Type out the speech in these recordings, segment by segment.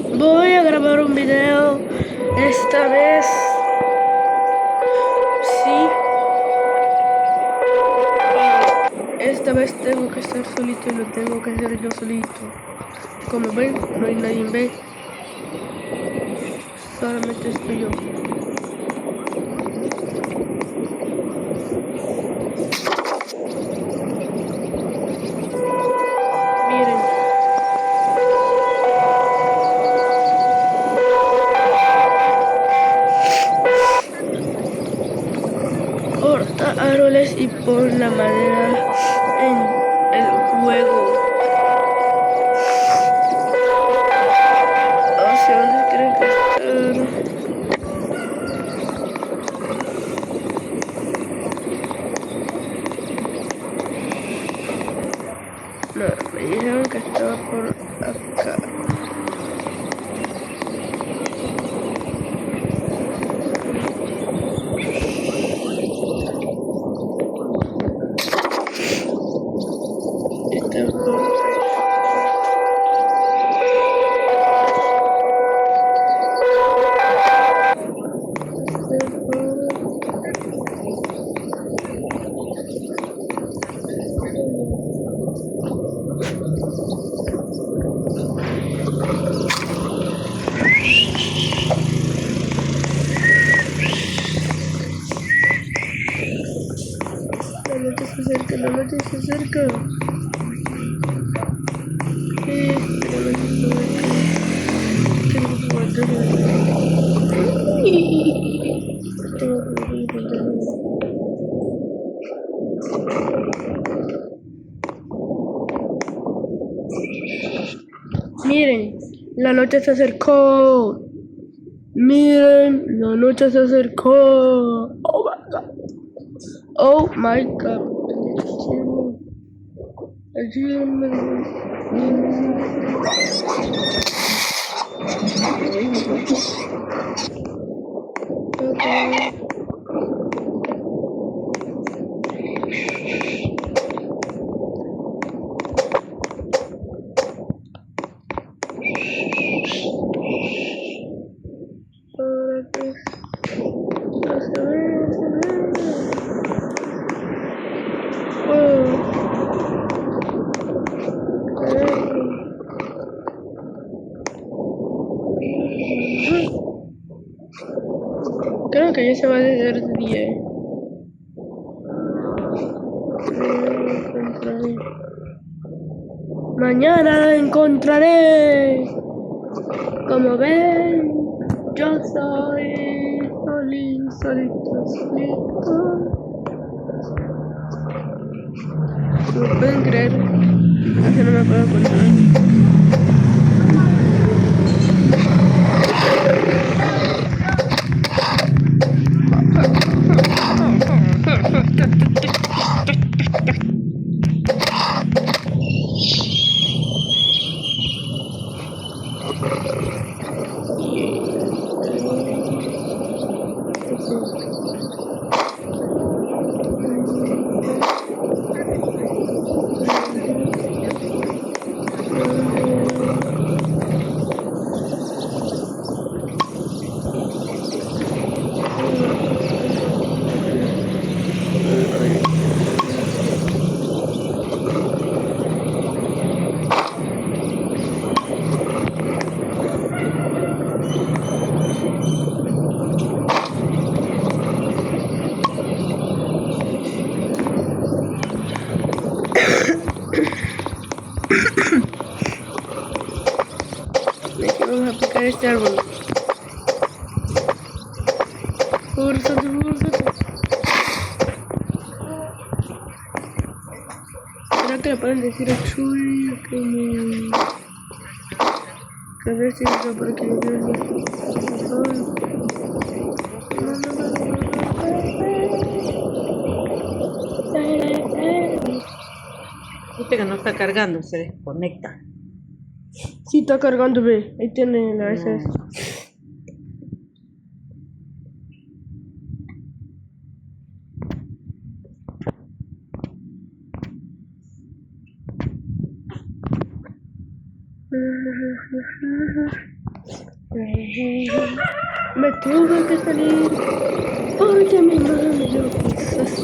Voy a grabar un video. Esta vez. Sí. Esta vez tengo que estar solito y lo tengo que hacer yo solito. Como ven, no hay nadie ve. Solamente estoy yo. Miren. Corta árboles y pon la madera en el juego. ¿Hacia dónde creen que estar? No, me dijeron que estaba por acá. Está por... La noche se acerca, la noche se acerca. La noche se acerca. Tengo que guardarlo. Tengo que guardarlo. Miren, la noche se acercó. Miren, la noche se acercó. Oh my god. Oh my god. Ayúdenme. Creo que ya se va a hacer de día. Mañana encontraré. Como ven, yo soy solito. ¿Me pueden creer? Así no me puedo controlar. Vamos a picar este árbol. Fórzate. ¿Será que le pueden decir a Chuy que me... A ver si está por aquí? Viste que no está cargando, se desconecta. Sí, está cargando, ve. Ahí tiene la SS. Me tuve que salir porque mi madre lo quiso así.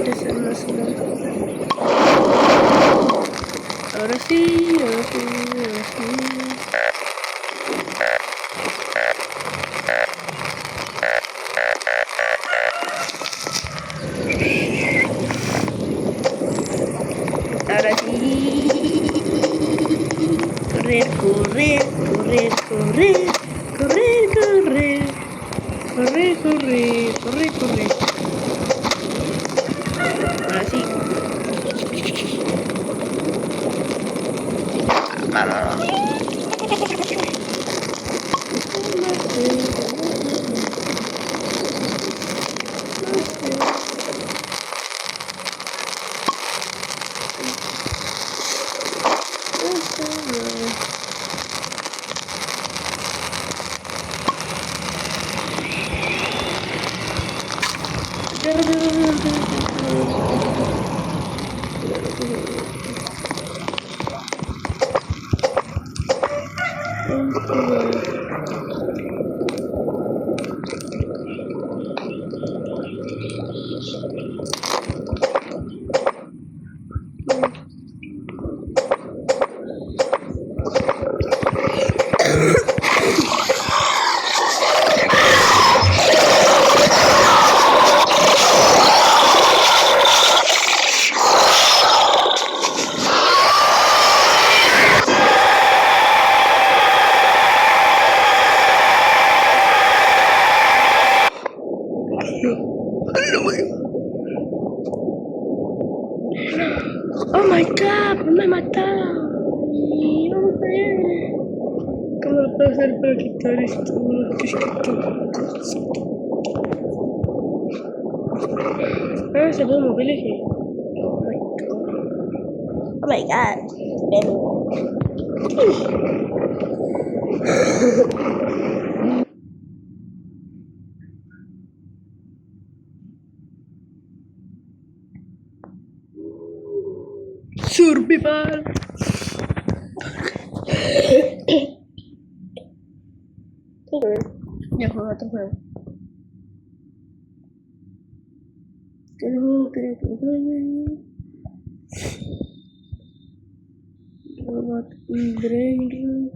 Esa es más larga. Ahora sí, ahora sí, ahora sí. Ahora sí. Correr, correr, correr, correr, correr, correr, correr, correr, correr, correr. Ahora sí. Oh my god, me mataron. No sé. ¿Cómo lo puedo hacer para quitar esto? Ah, se puede mover el eje. Oh my god. Survival. Ya juego otro juego. Creo que juegue. Robot Brain.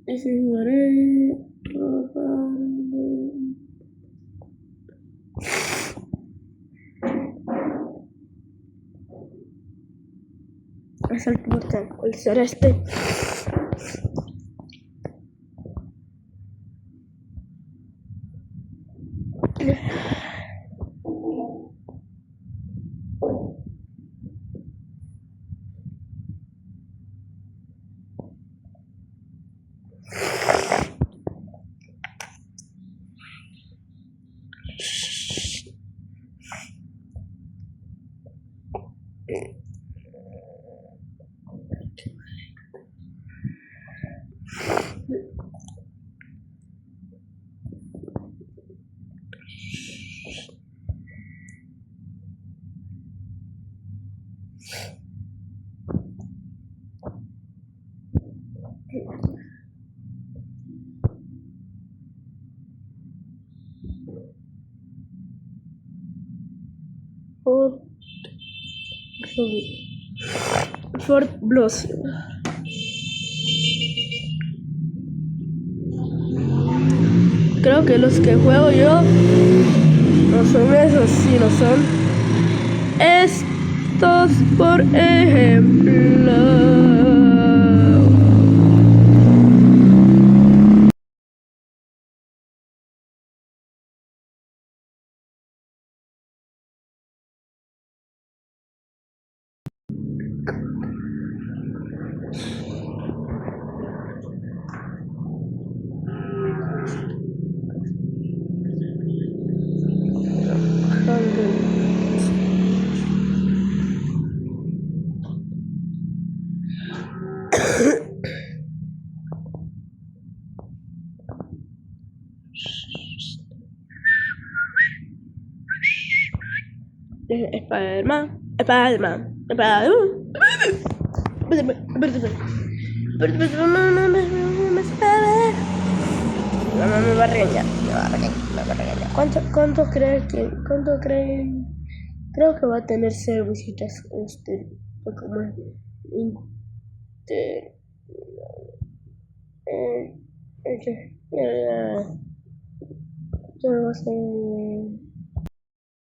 Ese jugaré. Asalto mortal. ¿Cuál será este? Fort Bloss. Creo que los que juego yo no son esos, sino son estos, por ejemplo. Spider-Man, Spider-Man, Spider-Man. Mamá me va a regañar, me va a regañar, me va a regañar. ¿Cuánto creen? Creo que va a tener 6 visitas este Pokémon Inter. Este, ya va a ser.